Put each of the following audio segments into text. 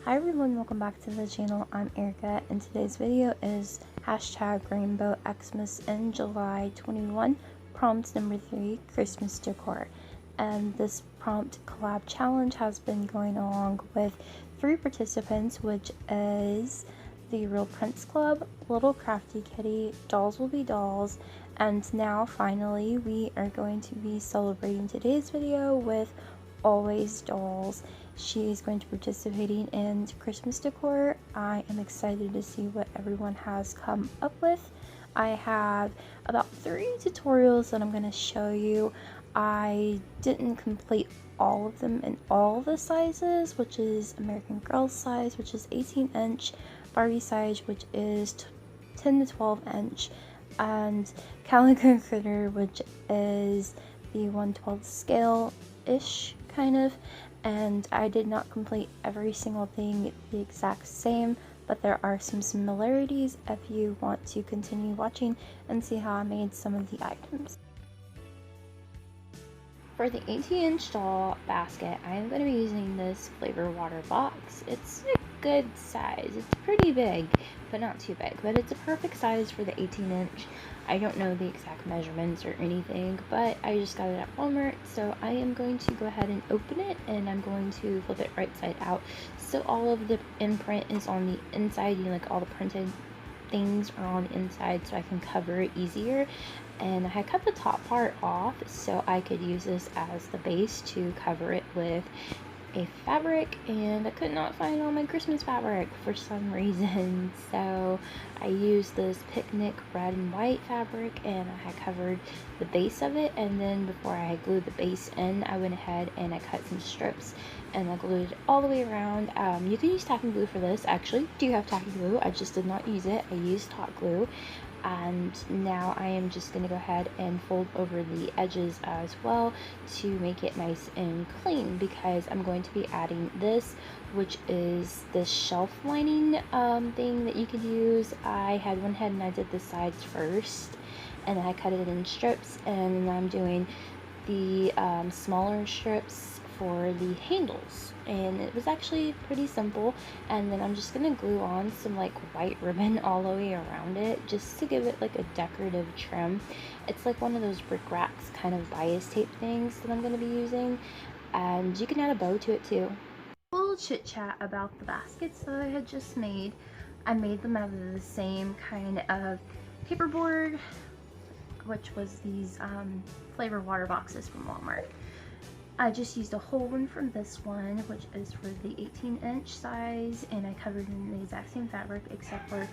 Hi everyone, welcome back to the channel. I'm Erica and today's video is hashtag Rainbow Xmas in July 21 prompt number 3 Christmas decor. And this prompt collab challenge has been going along with 3 participants, which is the Real Prince Club, Little Crafty Kitty, Dolls Will Be Dolls, and now finally we are going to be celebrating today's video with Always Dolls. She is going to be participating in Christmas decor. I am excited to see what everyone has come up with. I have about 3 tutorials that I'm going to show you. I didn't complete all of them in all the sizes, which is American Girl size, which is 18 inch, Barbie size, which is 10 to 12 inch, and Calico Critter, which is the 1/12 scale ish kind of. And I did not complete every single thing the exact same, but there are some similarities if you want to continue watching and see how I made some of the items. For the 18-inch doll basket, I am going to be using this flavor water box. It's a good size. It's pretty big, but not too big. But it's a perfect size for the 18-inch. I don't know the exact measurements or anything, but I just got it at Walmart. So I am going to go ahead and open it, and I'm going to flip it right side out. So all of the imprint is on the inside, like all the printed things are on the inside, so I can cover it easier. And I cut the top part off so I could use this as the base to cover it with a fabric, and I could not find all my Christmas fabric for some reason, so I used this picnic red and white fabric, and I had covered the base of it. And then before I had glued the base in, I went ahead and I cut some strips and I glued it all the way around. You can use tack and glue for this. Actually, do have tack and glue, I just did not use it. I used hot glue. And now I am just going to go ahead and fold over the edges as well to make it nice and clean, because I'm going to be adding this, which is this shelf lining thing that you could use. I had went ahead and I did the sides first, and then I cut it in strips, and then I'm doing the smaller strips for the handles, and it was actually pretty simple. And then I'm just gonna glue on some like white ribbon all the way around it, just to give it like a decorative trim. It's like one of those brick racks kind of bias tape things that I'm gonna be using, and you can add a bow to it too. A little chit chat about the baskets that I had just made. I made them out of the same kind of paperboard, which was these flavor water boxes from Walmart. I just used a whole one from this one, which is for the 18-inch size, and I covered in the exact same fabric, except for,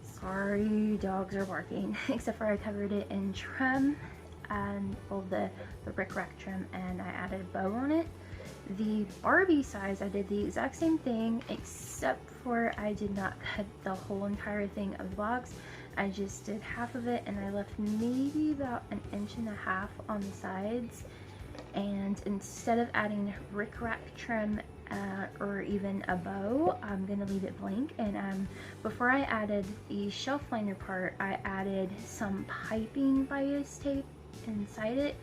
sorry, dogs are barking, except for I covered it in trim and all the brick rack trim, and I added a bow on it. The Barbie size, I did the exact same thing, except for I did not cut the whole entire thing of the box. I just did half of it, and I left maybe about 1.5 inches on the sides. And instead of adding rickrack trim or even a bow, I'm going to leave it blank. And before I added the shelf liner part, I added some piping bias tape inside it.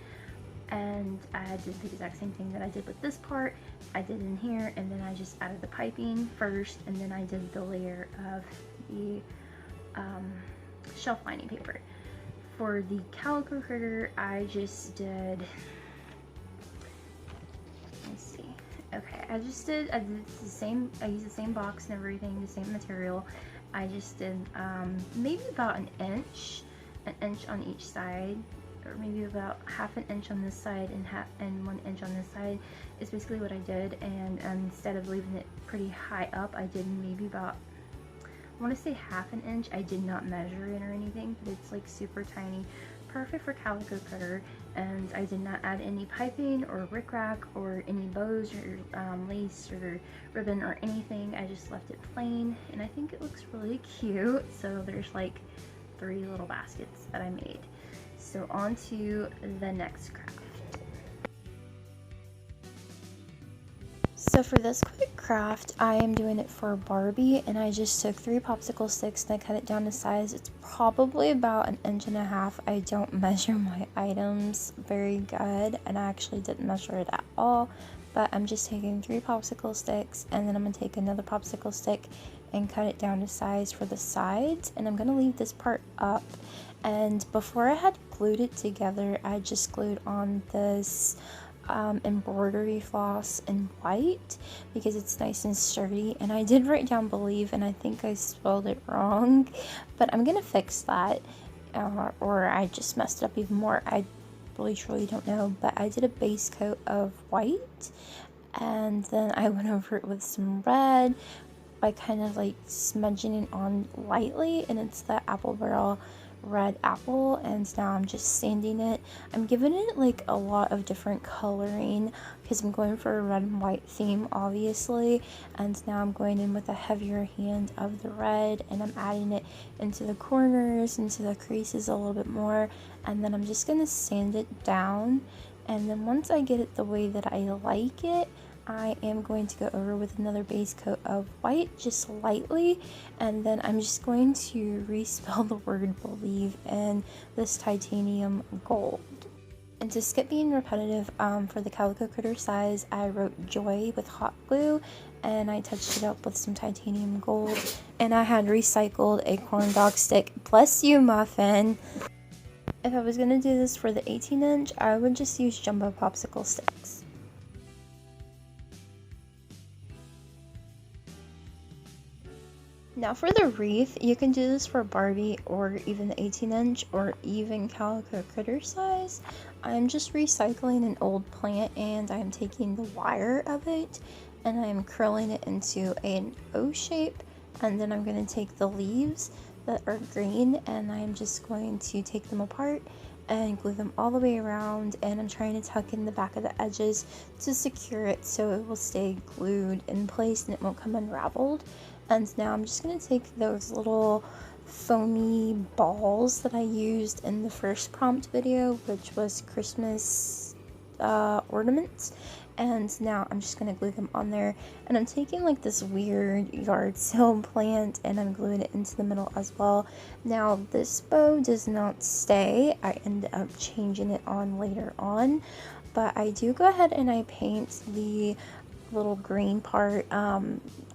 And I did the exact same thing that I did with this part. I did in here, and then I just added the piping first, and then I did the layer of the shelf lining paper. For the Calico Critter, I just did... Let's see. Okay, I did the same, I used the same box and everything, the same material. I just did maybe about an inch on each side, or maybe about 1/2 inch on this side and 1 inch on this side is basically what I did. And instead of leaving it pretty high up, I did maybe about, I want to say 1/2 inch. I did not measure it or anything, but it's like super tiny, perfect for Calico Critter. And I did not add any piping or rickrack or any bows or lace or ribbon or anything. I just left it plain, and I think it looks really cute. So there's like 3 little baskets that I made. So on to the next craft. So for this quick craft, I am doing it for Barbie, and I just took 3 popsicle sticks and I cut it down to size. It's probably about 1.5 inches. I don't measure my items very good, and I actually didn't measure it at all, but I'm just taking 3 popsicle sticks, and then I'm going to take another popsicle stick and cut it down to size for the sides, and I'm going to leave this part up. And before I had glued it together, I just glued on this embroidery floss in white because it's nice and sturdy, and I did write down believe, and I think I spelled it wrong, but I'm gonna fix that, or I just messed it up even more. I really truly don't know, but I did a base coat of white, and then I went over it with some red by kind of like smudging it on lightly, and it's the apple barrel red apple, and now I'm just sanding it. I'm giving it like a lot of different coloring because I'm going for a red and white theme, obviously, and now I'm going in with a heavier hand of the red, and I'm adding it into the corners, into the creases a little bit more, and then I'm just gonna sand it down. And then once I get it the way that I like it, I am going to go over with another base coat of white, just lightly, and then I'm just going to respell the word believe in this titanium gold. And to skip being repetitive, for the Calico Critter size, I wrote joy with hot glue, and I touched it up with some titanium gold, and I had recycled a corn dog stick. Bless you, Muffin! If I was going to do this for the 18-inch, I would just use jumbo popsicle sticks. Now for the wreath, you can do this for Barbie or even the 18-inch or even Calico Critter size. I'm just recycling an old plant, and I'm taking the wire of it and I'm curling it into an O shape, and then I'm going to take the leaves that are green and I'm just going to take them apart and glue them all the way around, and I'm trying to tuck in the back of the edges to secure it so it will stay glued in place and it won't come unraveled. And now I'm just going to take those little foamy balls that I used in the first prompt video, which was Christmas ornaments, and now I'm just going to glue them on there. And I'm taking like this weird yard sale plant and I'm gluing it into the middle as well. Now this bow does not stay, I end up changing it on later on, but I do go ahead and I paint the little green part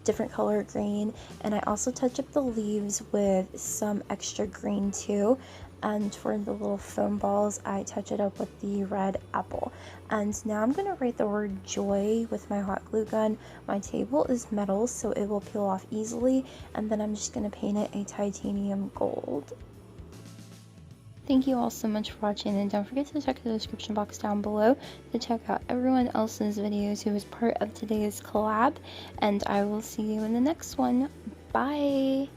different color green, and I also touch up the leaves with some extra green too. And for the little foam balls, I touch it up with the red apple. And now I'm going to write the word joy with my hot glue gun. My table is metal, so it will peel off easily, and then I'm just going to paint it a titanium gold. Thank you all so much for watching, and don't forget to check the description box down below to check out everyone else's videos who was part of today's collab, and I will see you in the next one. Bye!